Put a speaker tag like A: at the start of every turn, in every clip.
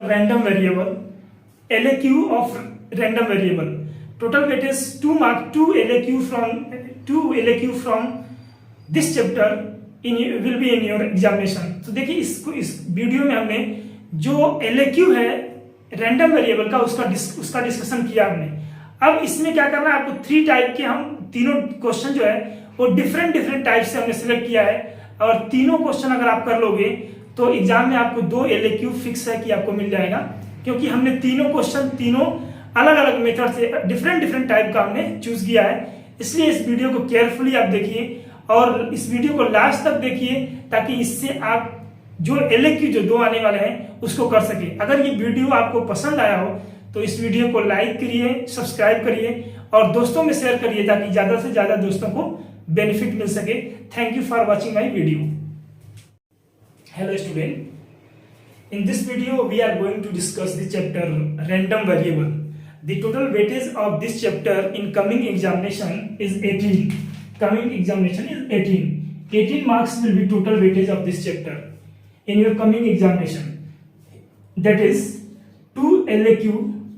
A: random variable, LAQ of random variable. Total weightage 2 mark 2 LAQ from this chapter will be in your examination. तो देखिए इस video में हमने जो LAQ है रैंडम वेरिएबल का उसका डिस्कशन किया हमने। अब इसमें क्या करना है, आपको 3 टाइप के हम तीनों क्वेश्चन जो है वो डिफरेंट टाइप से हमने सिलेक्ट किया है, और तीनों क्वेश्चन अगर आप कर लोगे तो एग्जाम में आपको 2 LAQ फिक्स है कि आपको मिल जाएगा, क्योंकि हमने तीनों क्वेश्चन तीनों अलग अलग मेथड से डिफरेंट टाइप का हमने चूज किया है। इसलिए इस वीडियो को केयरफुली आप देखिए और इस वीडियो को लास्ट तक देखिए, ताकि इससे आप जो LAQ जो 2 आने वाले हैं उसको कर सके। अगर ये वीडियो आपको पसंद आया हो तो इस वीडियो को लाइक करिए, सब्सक्राइब करिए और दोस्तों में शेयर करिए, ताकि ज्यादा से ज्यादा दोस्तों को बेनिफिट मिल सके। Thank you for watching my video. Hello student, in this video we are going to discuss the chapter random variable. The total weightage of this chapter in coming examination is 18. Coming examination is 18. 18 marks will be total weightage of this chapter in your coming examination. That is 2 LAQ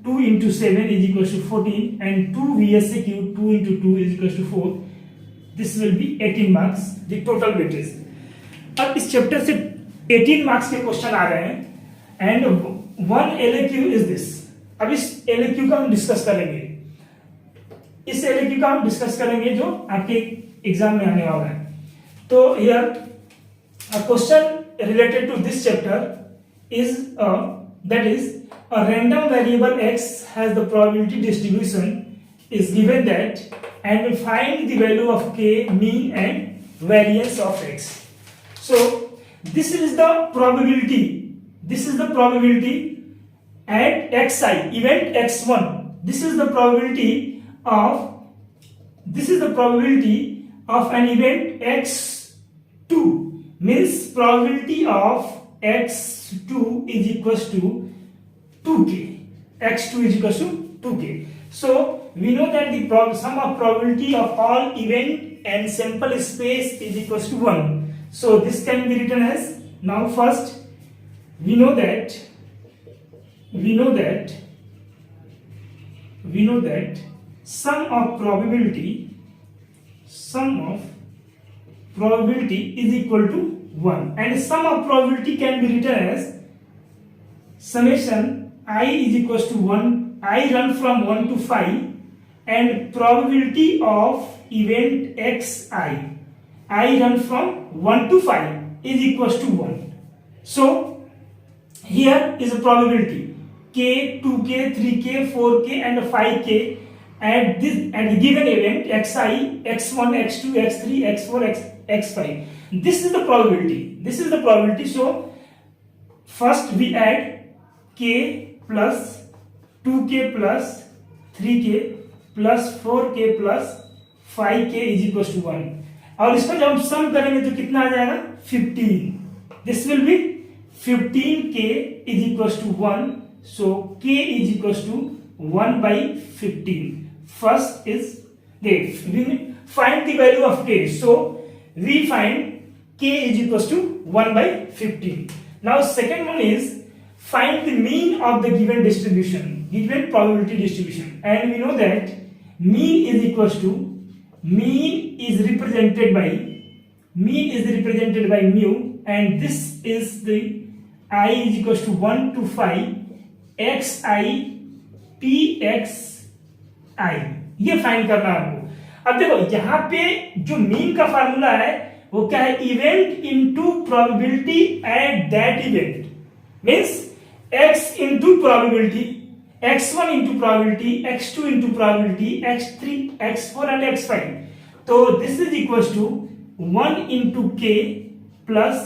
A: 2 into 7 is equals to 14 and 2 VSAQ 2 into 2 is equals to 4. This will be 18 marks the total weightage. अब इस chapter से 18 marks के question आ रहे हैं and 1 LAQ is this. अब इस LAQ का हम डिस्कस करेंगे, इस LAQ का हम डिस्कस करेंगे जो आपके एग्जाम में आने वाला है। तो here a question related to this chapter is that is a random variable x has the probability distribution is given that and find the value of k, mean and variance of x. So this is the probability at xi, event x1. This is the probability of an event x2, means probability of x2 is equals to 2k. X2 is equals to 2k. So we know that the sum of probability of all event and sample space is equals to 1. So this can be written as, now first we know that sum of probability is equal to 1, and sum of probability can be written as summation I is equals to 1, I run from 1 to 5, and probability of event xi, I run from 1 to 5 is equals to 1. So here is a probability k, 2k, 3k, 4k and 5k at the given event xi, x1, x2, x3, x4, x5. This is the probability. So first we add k plus 2k plus 3k plus 4k plus 5k is equals to 1. और इसका जब हम सम करेंगे तो कितना आ जाएगा 15. This will be 15k is equals to 1. So k is equals to 1 by 15. First is find the value of k. So we find k is equals to 1 by 15. Now second one is find the mean of the given distribution, given probability distribution, and we know that mean is equals to, mean is represented by mu, and this is the I is equals to 1 to 5 xi pxi. ये find करना है आपको। अब देखो यहां पे जो mean का फार्मूला है वो क्या है, event into probability at that event, means x into probability, x1 into probability, x2 into probability, x3, x4 and x5. तो this is equals to 1 into k plus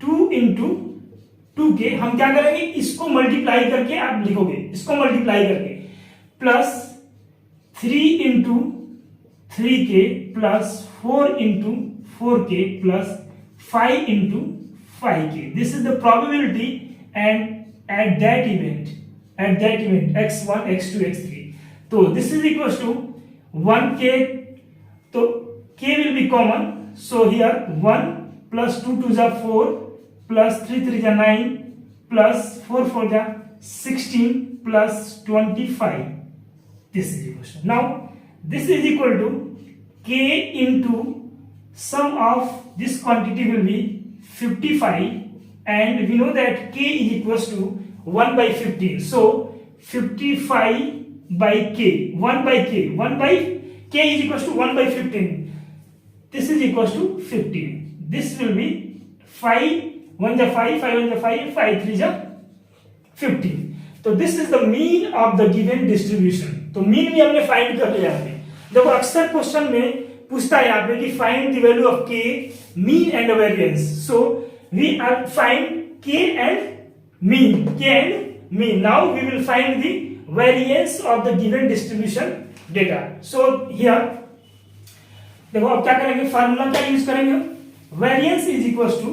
A: 2 into 2k. हम क्या करेंगे, इसको मल्टीप्लाई करके आप लिखोगे, इसको मल्टीप्लाई करके plus 3 into 3k plus 4 into 4k plus 5 into 5k. This is the probability and at that event x1, x2, x3. तो this is equals to 1k. तो k will be common, so here 1 plus 2 2 is 4 plus 3 3 is 9 plus 4 4 is 16 plus 25. This is equal to, now this is equal to k into sum of this quantity will be 55, and we know that k is equals to 1 by 15. So 55 by k, 1 by k is equals to 1 by 15. This is equals to 15. This will be 5 1 is 5, 5 1 is 5, 5 3 is 15. तो this is the mean of the given distribution. तो mean भी हमने find कर लिया. यहाँ पे देखो अक्सर क्वेश्चन में पूछता है यहाँ पे कि find the value of K, mean and variance. So we are find K and mean. Now we will find the variance of the given distribution data. So here देखो अब क्या करेंगे, फार्मूला क्या यूज करेंगे. Variance is equals to,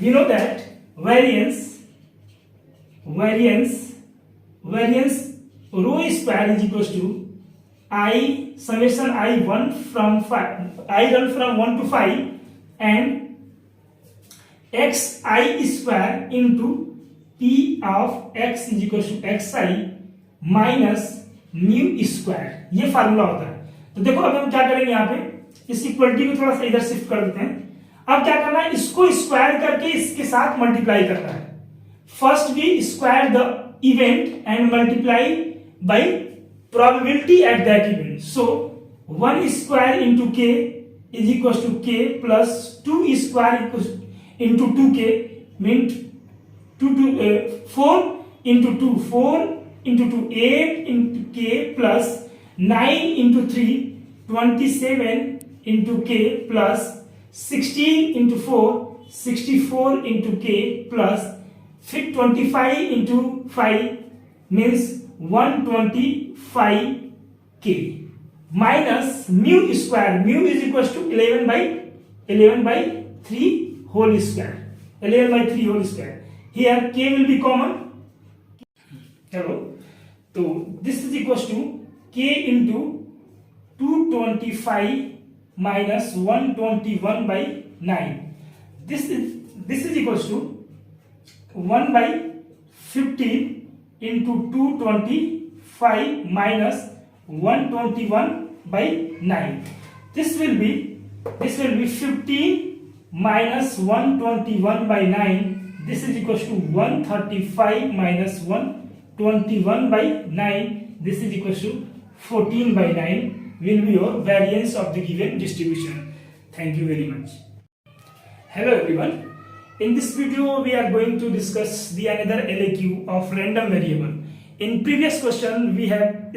A: we know that variance rho square is equals to I summation I 1 from 5, I run from 1 to 5, and xi square into p of x is equals to xi minus mu square. ये formula होता है. तो देखो अब हम क्या करेंगे, यहाँ पे इस इक्वलिटी को थोड़ा सा इधर शिफ्ट कर देते हैं. अब क्या करना है, इसको स्क्वायर करके इसके साथ मल्टीप्लाई करना है. First we square the event and multiply by probability at that event. So 1 square into k is equal to k plus 2 square into 2k mean 4 into 2 4 into 2 8 into k plus 9 into 3 27 into k plus 16 into 4 64 into k plus 25 into 5 means 125k minus mu square. Mu is equals to 11 by 3 whole square. 11 by 3 whole square. Here k will be common. Hello. So this is equals to k into 225 minus 121 by 9. This is equals to 1 by 15 into 225 minus 121 by 9. This will be 15 minus 121 by 9. This is equals to 135 minus 121 by 9. This is equals to 14 by 9. Will be your variance of the given distribution. Thank you very much. Hello everyone. In this video we are going to discuss the another LAQ of random variable. In previous question we have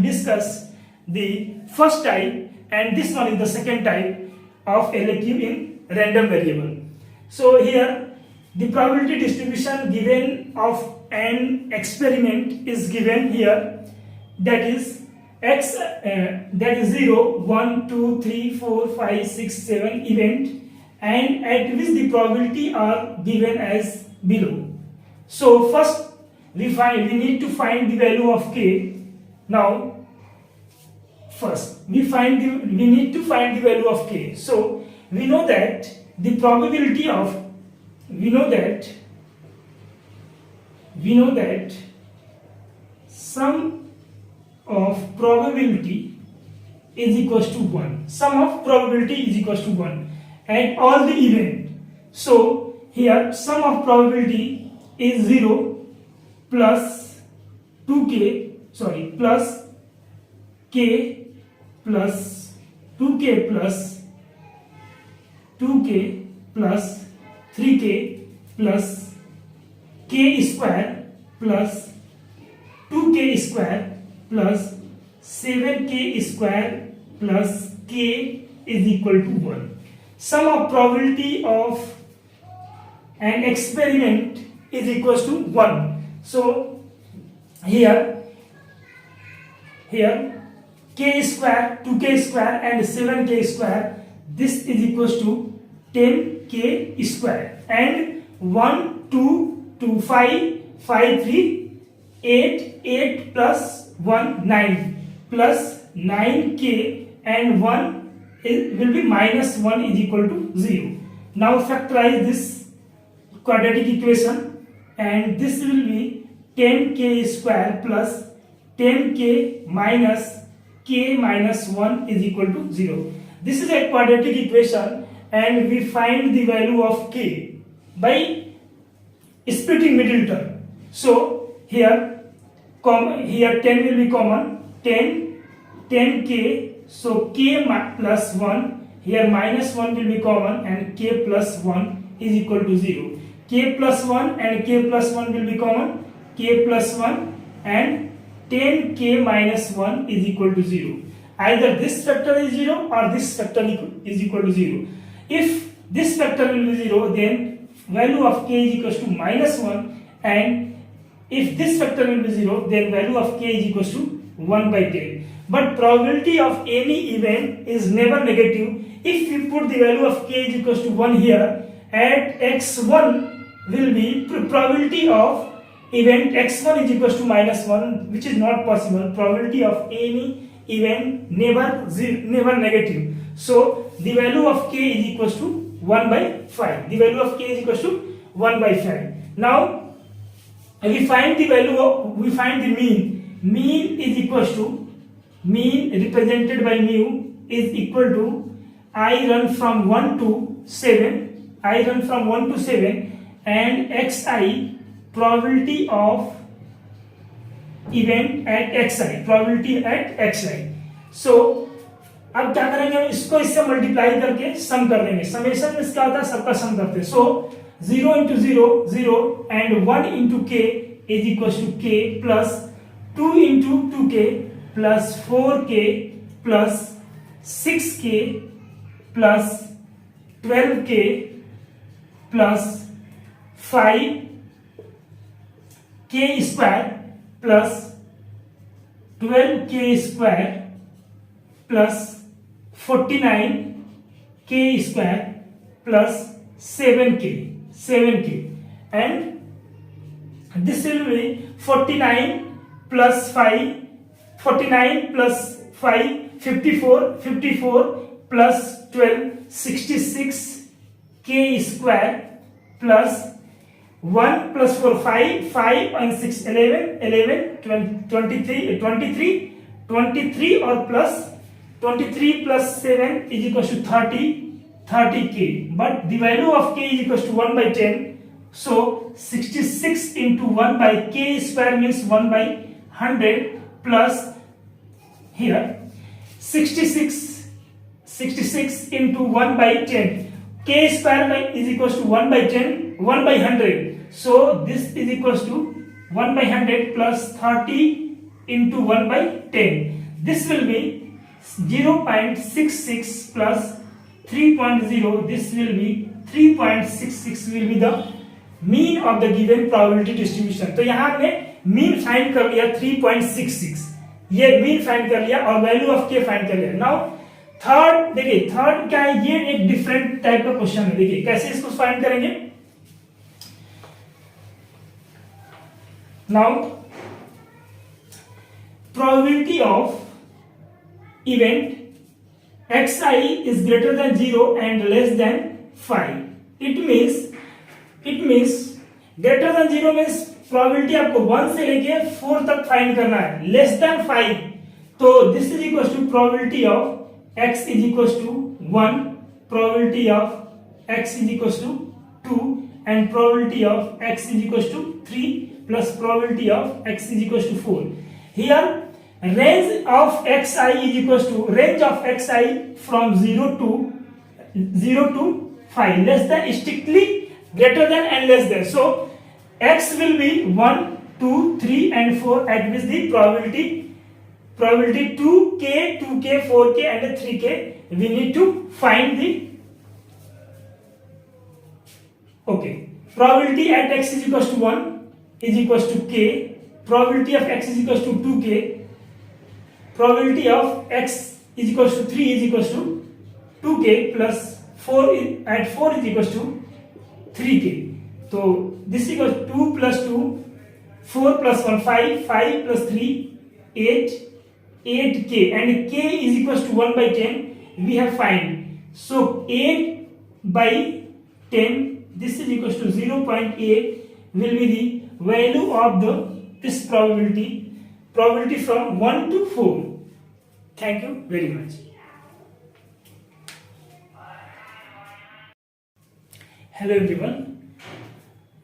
A: discussed the first type and this one is the second type of LAQ in random variable. So here the probability distribution given of an experiment is given here, that is x that is 0 1 2 3 4 5 6 7 event, and at which the probability are given as below. So first we need to find the value of k. Now first we need to find the value of k. So we know that the probability of we know that sum of probability is equals to 1. Sum of probability is equals to 1 at all the event. So here sum of probability is 0 plus 2k plus k plus 2k plus 3k plus k square plus 2k square plus 7k square plus k is equal to 1. Sum of probability of an experiment is equals to 1. So here k square, 2k square and 7k square, this is equals to 10k square, and 1 2 2 5 5 3 8 8 plus 1 9 plus 9k and 1 will be minus 1 is equal to 0. Now factorize this quadratic equation and this will be 10k square plus 10k minus k minus 1 is equal to 0. This is a quadratic equation and we find the value of k by splitting middle term. So here 10 will be common, 10k, so k plus 1, here minus 1 will be common and k plus 1 is equal to 0. K plus 1 and k plus 1 will be common, k plus 1 and 10k minus 1 is equal to 0. Either this factor is 0 or this factor is equal to 0. If this factor will be 0, then value of k is equal to minus 1, and if this factor will be 0, then value of k is equal to 1 by 10. But probability of any event is never negative. If we put the value of k is equal to 1 here, at x1 will be probability of event x1 is equal to minus 1, which is not possible. Probability of any event never negative. So the value of k is equal to 1 by 5. The value of k is equal to 1 by 5. Now we find the mean is equal to, mean represented by mu is equal to I run from 1 to 7, and xi, probability of event at xi. So अब क्या करेंगे, हम इसको इससे multiply करके सम कर देंगे. Summation में क्या होता है, सबका सम करते हैं. सो 0 into 0 0 and 1 into k is equals to k plus 2 into 2k plus 4k plus 6k plus 12k plus 5k square plus 12k square plus 49k square plus 7k, and this will be 49 plus 5, 49 plus 5, 54 plus 12, 66k square plus 1 plus 4, 5 and 6, 11, 23 or plus 23 plus 7 is equal to 30k, but the value of k is equal to 1 by 10. So 66 into 1 by k square means 1 by 100 plus here 66 into 1 by 10. K square is equal to 1 by 10, 1 by 100. So this is equal to 1 by 100 plus 30 into 1 by 10. This will be 0.66 plus 3.0. This will be 3.66 will be the mean of the given probability distribution. तो यहाँ हमने mean find कर लिया 3.66, ये mean find कर लिया और value of के फाइंड कर लिया. नाउ थर्ड देखिए, थर्ड क्या है, ये एक डिफरेंट टाइप का क्वेश्चन है. देखिए कैसे इसको फाइंड करेंगे. Now probability of event xi is greater than 0 and less than 5. It means greater than 0 means probability आपको 1 से लेके 4 तक फाइंड करना है. less than 5, तो this is equal to probability of x is equal to 1, probability of x is equal to 2, and probability of x is equal to 3 plus probability of x is equal to 4. Here range of xi is equal to range of xi from 0 to 5, less than, strictly greater than and less than. So x will be 1, 2, 3 and 4, at which the probability 2k, 4k and 3k we need to find the probability at x is equal to 1 is equal to k, probability of x is equal to 2k, probability of x is equal to 3 is equal to 2k plus 4 at 4 is equal to 3k. So this is equal to 2 plus 2, 4 plus 1, 5 plus 3, 8k, and k is equal to 1 by 10 we have find. So 8 by 10, this is equal to 0.8 will be the value of the this probability from 1 to 4. Thank you very much. Hello everyone.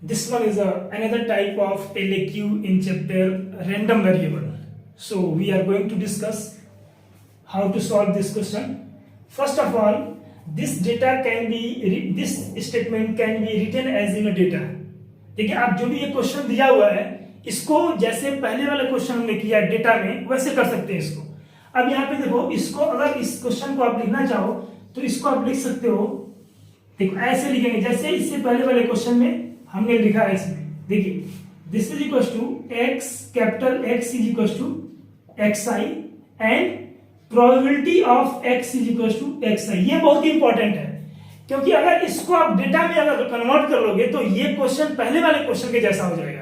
A: This one is another type of LAQ in chapter random variable. So we are going to discuss how to solve this question. First of all, this statement can be written as in a data. देखिए आप जो भी ये question दिया हुआ है इसको जैसे पहले वाले क्वेश्चन हमने किया डेटा में वैसे कर सकते हैं इसको. अब यहाँ पे देखो, इसको अगर इस क्वेश्चन को आप लिखना चाहो तो इसको आप लिख सकते हो. देखो ऐसे लिखेंगे जैसे इससे पहले वाले क्वेश्चन में हमने लिखा है. इसमें देखिए this is equal to x, capital X is equal to xi and probability of x is equal to xi. ये बहुत ही इंपॉर्टेंट है क्योंकि अगर इसको आप डेटा में अगर कन्वर्ट कर लोगे तो ये क्वेश्चन पहले वाले क्वेश्चन के जैसा हो जाएगा,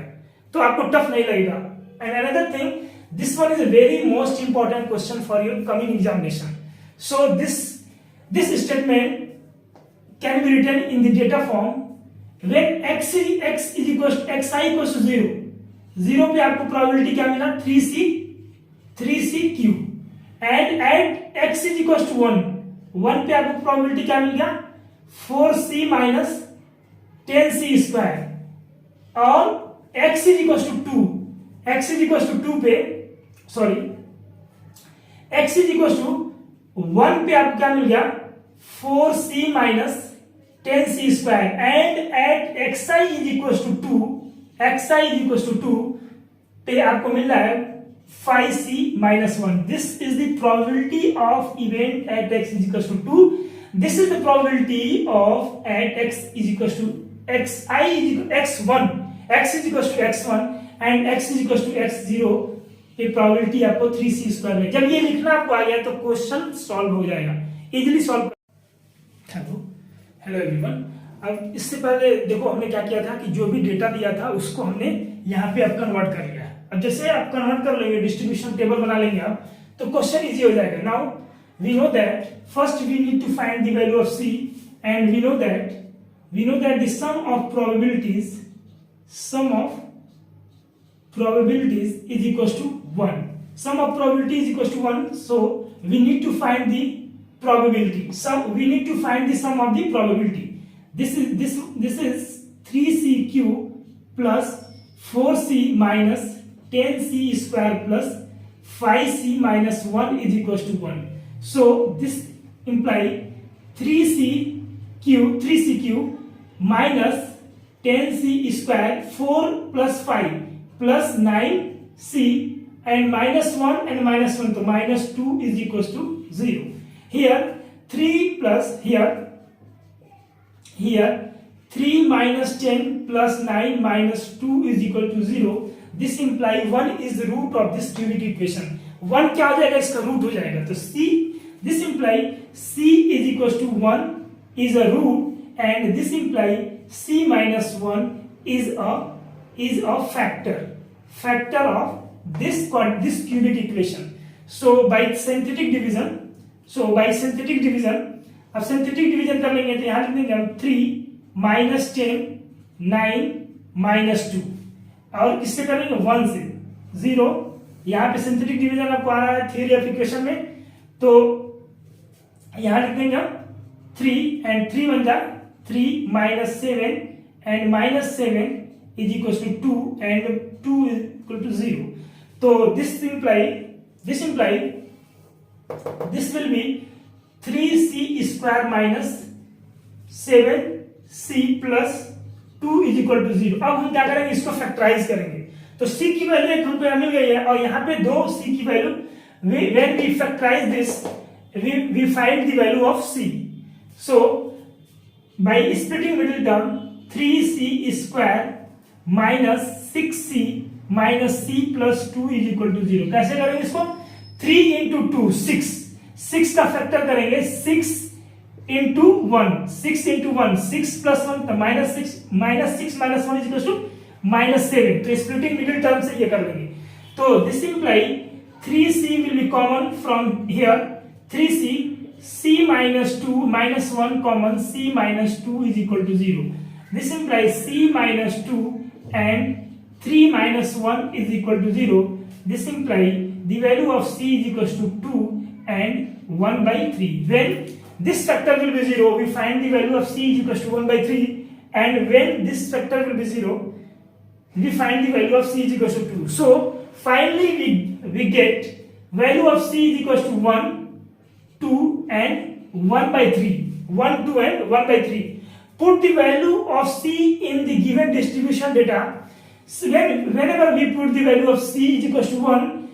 A: तो आपको टफ नहीं लगेगा. And another thing, this one is a very most important question for your coming examination. So this statement can be written in the data form when x is equals xi equals to 0. 0 पे आपको probability क्या मिला? 3c cube. And at x is equals to 1. 1 पे आपको probability क्या मिल गया? 4c minus 10c square. और x is equals to 2. x is equals to 2 पे x is equals to 1 पे आपको क्या मिल गया? 4c minus 10c square. and at xi is equals to 2 पे आपको मिल रहा है 5c minus 1. This is the probability of event at x is equals to 2. This is the probability of at x is equals to xi is x1, x is equals to x1 and x is equals to x0 पे probability आपको 3c square में. जब ये लिखना आपको आ गया तो question solve हो जाएगा, इजीली सॉल्व. Hello everyone. अब इससे पहले देखो हमने क्या किया था कि जो भी डेटा दिया था उसको हमने यहाँ पे अब कन्वर्ट कर लिया. अब जैसे आप कन्वर्ट कर लेंगे, डिस्ट्रीब्यूशन टेबल बना लेंगे आप, तो क्वेश्चन इजी हो जाएगा. Now we know that first we need to find the value of c and we know that the sum of probabilities is equals to 1. Sum of probability is equals to 1. So we need to find the probability. We need to find the sum of the probability. This is 3c cube plus 4c minus 10c square plus 5c minus 1 is equals to 1. So this imply 3c cube minus 10c square 4 plus 5 plus 9c and minus 1 and minus 1, so minus 2 is equals to 0. Here 3 plus here 3 minus 10 plus 9 minus 2 is equal to 0. This implies 1 is the root of this cubic equation. 1 क्या हो जाएगा? इसका root हो जाएगा. तो this implies c is equals to 1 is a root and this implies c minus 1 is a factor of this cubic equation. So by synthetic division, अब synthetic division कर लेंगे तो यहां लिख देंगे हम 3 माइनस 10 9 माइनस 2 और इससे करेंगे 1 से 0. यहां पे सिंथेटिक डिवीजन आपको आ रहा है थ्योरी ऑफ इक्वेशन में, तो यहां लिख देंगे हम 3 एंड 3 बन जा 3 minus 7 and minus 7 is equal to 2 and 2 is equal to 0. तो this imply this will be 3c square minus 7c plus 2 is equal to 0. अब हम क्या करेंगे? इसको फैक्टराइज करेंगे. तो c की वैल्यू एक हमको मिल गई है और यहाँ पे 2c की value. when we factorize this we find the value of c. So by splitting middle term 3c square minus 6c minus c plus 2 is equal to 0. कैसे करेंगे इसको? 3 into 2 6 का फैक्टर करेंगे 6 into 1 6 plus 1 तो minus 6 minus 1 is equals to minus 7. तो splitting middle term से ये कर लेंगे. तो this imply 3c will be common from here. 3c c minus 2 minus 1 common, c minus 2 is equal to 0. This implies c minus 2 and 3 minus 1 is equal to 0. This implies the value of c is equal to 2 and 1 by 3. When this factor will be 0, we find the value of c is equal to 1 by 3, and when this factor will be 0, we find the value of c is equal to 2. So finally we get value of c is equal to 1, 2 and 1 by 3. 1, 2 and 1 by 3. Put the value of c in the given distribution data. So whenever we put the value of c is equal to 1,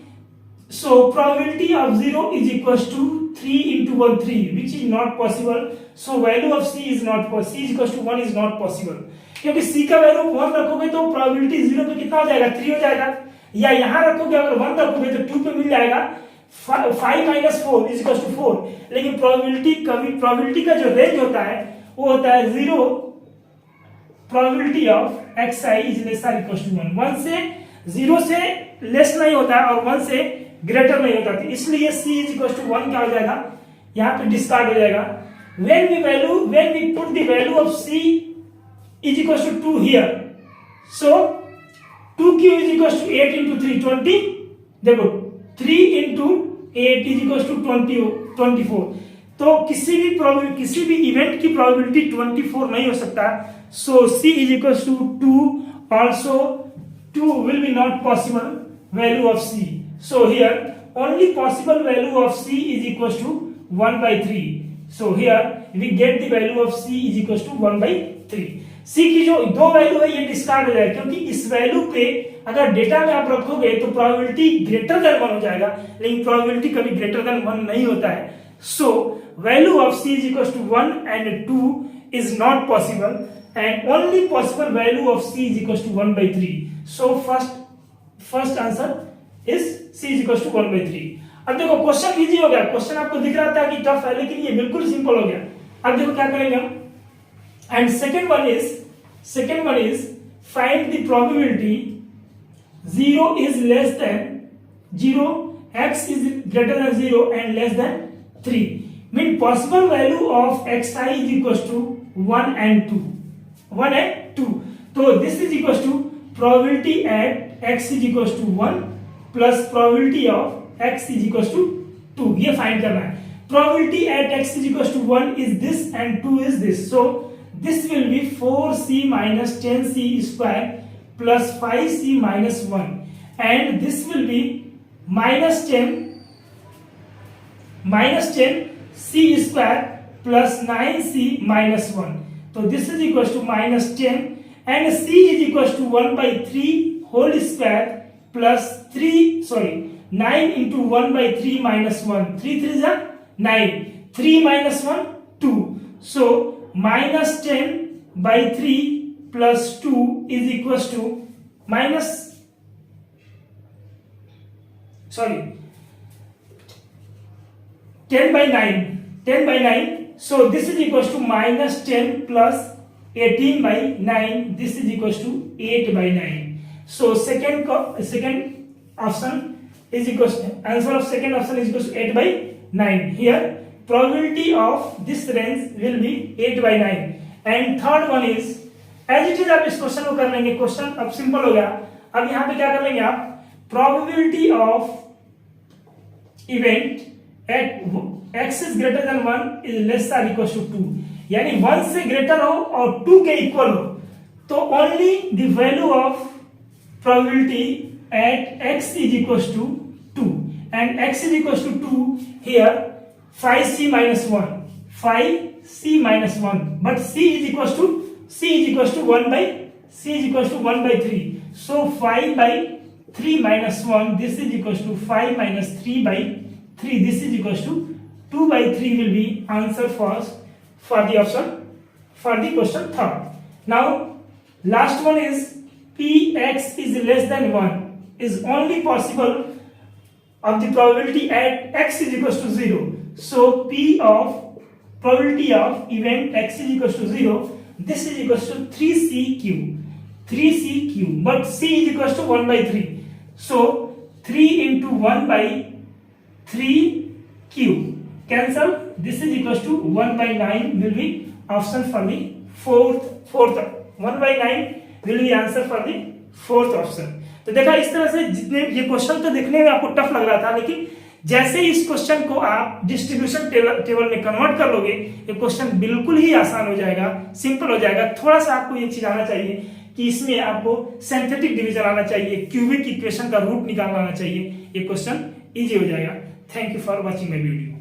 A: so probability of 0 is equal to 3 into 1 3, which is not possible. So value of c is not possible. c is equal to 1 is not possible. क्योंकि c का value 1 रखोगे तो probability 0 पे कितना हो जाएगा, 3 हो जाएगा, या यहाँ रखोगे अगर 1 रखोगे तो 2 पे मिल जाएगा, 5 minus 4 is equal to 4. लेकिन प्रोबेबिलिटी का जो रेंज होता है वो होता है 0, probability of xi is less or equal to 1. 1 से 0 से लेस नहीं होता है और 1 से ग्रेटर नहीं होता, तो इसलिए c is equal to 1 क्या हो जाएगा, यहाँ पे डिस्कार्ड हो जाएगा. when we put the value of c is equal to 2 here, so 2q is equal to 8 into 3 20. देखो 3 into 8 is equal to 24. तो किसी भी इवेंट की प्रोबेबिलिटी 24 नहीं हो सकता. सो c is equal to 2. also 2 will be not possible value of c. So here only possible value of c is equal to 1 by 3. So here we get the value of c is equal to 1 by 3. c की जो दो value है ये discard हो जाएगा, क्योंकि इस value पे अगर डेटा में आप रखोगे तो प्रोबेबिलिटी ग्रेटर देन 1 हो जाएगा, लेकिन प्रोबेबिलिटी कभी ग्रेटर देन 1 नहीं होता है. So value of c is equal to 1 and 2 is not possible, and only possible value of c is equal to 1 by 3. So first answer is c is equal to 1 by 3. अब देखो question easy हो गया. Question आपको दिख रहा था कि tough है, लेकिन ये बिल्कुल सिंपल हो गया. अब देखो क्या करेंगे हम. And second one is find the probability 0 is less than 0, x is greater than 0 and less than 3. Mean possible value of xi is equal to 1 and 2. 1 and 2. So this is equal to probability at x is equal to 1 plus probability of x is equal to 2. ये find करना है. Probability at x is equal to 1 is this and 2 is this. So this will be 4c minus 10c square plus 5c minus 1, and this will be minus 10 c square plus 9c minus 1. So this is equal to minus 10, and c is equal to 1 by 3 whole square plus 9 into 1 by 3 minus 1. 3 3 is 9. 3 minus 1 2. So minus 10 by 3 plus 2 is equals to 10 by 9. 10 by 9. So this is equals to minus 10 plus 18 by 9. This is equals to 8 by 9. So second option is equals to, answer of second option is equals to 8 by 9. Here probability of this range will be 8 by 9. And third one is as it is. आप इस question को कर लेंगे. Question अब simple हो गया. अब यहाँ पे क्या कर लेंगे आप, probability of event at x is greater than 1 is less or equal to 2. यानी 1 से ग्रेटर हो और 2 के इक्वल हो, तो only the value of probability at x is equal to 2, and x is equal to 2 here 5c minus 1, 5c minus 1, but c is equal to 1 by 3. So 5 by 3 minus 1, this is equal to 5 minus 3 by 3. This is equal to 2 by 3 will be answer first for the option for the question third. Now last one is px is less than 1 is only possible of the probability at x is equal to 0. So p of probability of event x is equal to 0, this is equal to 3cq, but c is equal to 1 by 3. So 3 into 1 by 3q cancel. This is equal to 1 by 9 will be option for the fourth. 1 by 9 will be answer for the fourth option. तो देखा इस तरह से जितने ये question तो देखने में आपको टफ लग रहा था, लेकिन जैसे इस क्वेश्चन को आप डिस्ट्रीब्यूशन टेबल में कन्वर्ट कर लोगे, ये क्वेश्चन बिल्कुल ही आसान हो जाएगा, सिंपल हो जाएगा। थोड़ा सा आपको ये चीज आना चाहिए कि इसमें आपको सिंथेटिक डिवीजन आना चाहिए, क्यूबिक इक्वेशन का रूट निकालना आना चाहिए, ये क्वेश्चन इजी हो जाएगा। Thank you for watching my video.